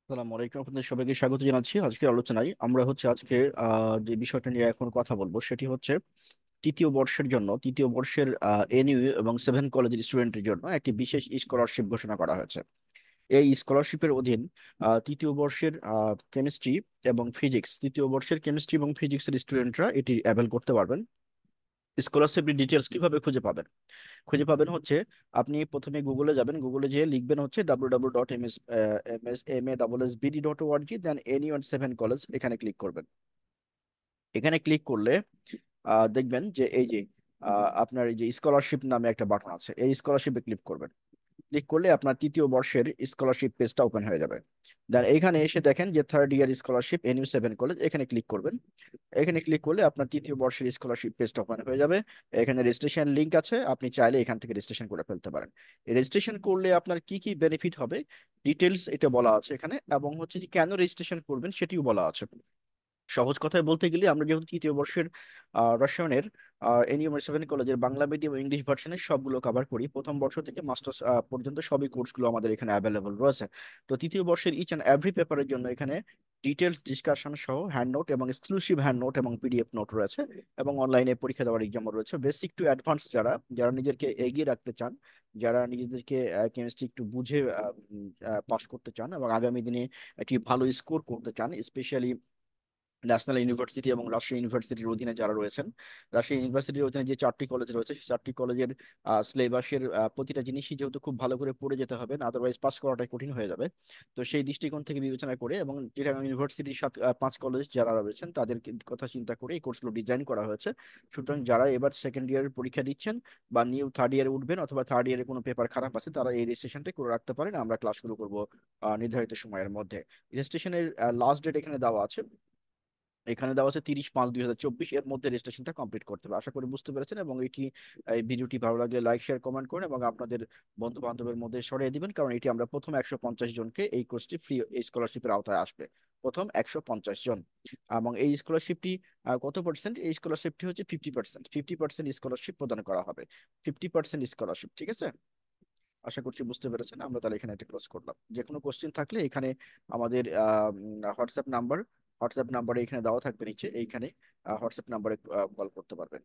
আসসালামু আলাইকুম, আপনাদের সবাইকে স্বাগত জানাচ্ছি। আজকের আলোচনায় আমরা আজকে যে বিষয়টা নিয়ে এখন কথা বলবো সেটি হচ্ছে তৃতীয় বর্ষের এনইউ এবং সেভেন কলেজের স্টুডেন্টের জন্য একটি বিশেষ স্কলারশিপ ঘোষণা করা হয়েছে। এই স্কলারশিপের অধীন তৃতীয় বর্ষের কেমিস্ট্রি এবং ফিজিক্সের স্টুডেন্টরা এটি অ্যাভেল করতে পারবেন। স্কলারশিপের ডিটেলস কিভাবে খুঁজে পাবেন আপনি প্রথমে গুগলে যাবেন। গুগলে যেয়ে লিখবেন www.masbd.org, দেন NU7 কলেজ, এখানে ক্লিক করবেন। এখানে ক্লিক করলে দেখবেন যে এই যে আপনার এই যে স্কলারশিপ নামে একটা বাটন আছে, এই স্কলারশিপে ক্লিক করবেন। ক্লিক করলে আপনার তৃতীয় বর্ষের স্কলারশিপ পেজটা ওপেন হয়ে যাবে। দেন এইখানে এসে দেখেন যে third year scholarship NU7 college, এখানে ক্লিক করবেন। এখানে ক্লিক করলে আপনার তৃতীয় বর্ষের স্কলারশিপ পেজটা ওপেন হয়ে যাবে। এখানে রেজিস্ট্রেশন লিংক আছে, আপনি চাইলে এখান থেকে রেজিস্ট্রেশন করে ফেলতে পারেন। রেজিস্ট্রেশন করলে আপনার কি কি বেনিফিট হবে ডিটেলস এটা বলা আছে এখানে, এবং যে কেন রেজিস্ট্রেশন করবেন সেটিও বলা আছে। সহজ কথায় বলতে গেলে আমরা যেহেতু তৃতীয় বর্ষের রসায়নের NU7 কলেজের বাংলা মিডিয়াম ও ইংলিশ ভার্সনের সবগুলো কভার করি, প্রথম বর্ষ থেকে মাস্টার্স পর্যন্ত সবই কোর্সগুলো আমাদের এখানে অ্যাভেলেবল রয়েছে। তো তৃতীয় বর্ষের ইচ অ্যান্ড এভরি পেপারের জন্য এখানে ডিটেলস ডিসকাশন সহ হ্যান্ড নোট এবং এক্সক্লুসিভ হ্যান্ড নোট এবং PDF নোট রয়েছে, এবং অনলাইনে পরীক্ষা দেওয়ার এক্সামও রয়েছে। বেসিক টু অ্যাডভান্স যারা যারা নিজেদেরকে এগিয়ে রাখতে চান, যারা নিজেদেরকে কেমিস্ট্রি একটু বুঝে পাশ করতে চান এবং আগামী দিনে একটি ভালো স্কোর করতে চান, স্পেশালি ন্যাশনাল ইউনিভার্সিটি এবং রাজশাহী ইউনিভার্সিটির অধীনে যারা রয়েছেন, রাজশাহী ইউনিভার্সিটির অধীনে যে 4টি কলেজ রয়েছে সেই 4টি কলেজের সিলেবাসের প্রতিটা জিনিসই যেহেতু খুব ভালো করে পড়ে যেতে হবে, আদারওয়াইজ পাস করাটাই কঠিন হয়ে যাবে। তো সেই দৃষ্টিকোণ থেকে বিবেচনা করে এবং চিটাগাং ইউনিভার্সিটির 5 কলেজ যারা রয়েছেন তাদের কথা চিন্তা করে এই কোর্সগুলো ডিজাইন করা হয়েছে। সুতরাং যারা এবার সেকেন্ড ইয়ারের পরীক্ষা দিচ্ছেন বা নিউ থার্ড ইয়ারে উঠবেন, অথবা থার্ড ইয়ারে কোনো পেপার খারাপ আছে, তারা এই রেজিস্ট্রেশনটা করে রাখতে পারেন। আমরা ক্লাস শুরু করব নির্ধারিত সময়ের মধ্যে। রেজিস্ট্রেশনের লাস্ট ডেট এখানে দেওয়া আছে। এখানে দেওয়া আছে 30/5/2024, এর মধ্যে রেজিস্ট্রেশনটা কমপ্লিট করতে হবে। আশা করি বুঝতে পেরেছেন, এবং এই ভিডিওটি ভালো লাগলে লাইক শেয়ার কমেন্ট করেন এবং আপনাদের বন্ধু বান্ধবের মধ্যে ছড়িয়ে দিবেন, কারণ এটি আমরা প্রথম 150 জনকে এই কোর্সটি ফ্রি, এই স্কলারশিপের আওতায় আসবে প্রথম 150 জন। এবং এই স্কলারশিপটি কত পার্সেন্ট? এই স্কলারশিপটি হচ্ছে 50%। 50% স্কলারশিপ প্রদান করা হবে। 50% স্কলারশিপ, ঠিক আছে? আশা করছি বুঝতে পেরেছেন। আমরা তাহলে এখানে একটা ক্লোজ করলাম। যে কোনো কোশ্চেন থাকলে এখানে আমাদের হোয়াটসঅ্যাপ নাম্বারে এখানে দেওয়া থাকবে নিচে, এইখানে হোয়াটসঅ্যাপ নাম্বারে কল করতে পারবেন।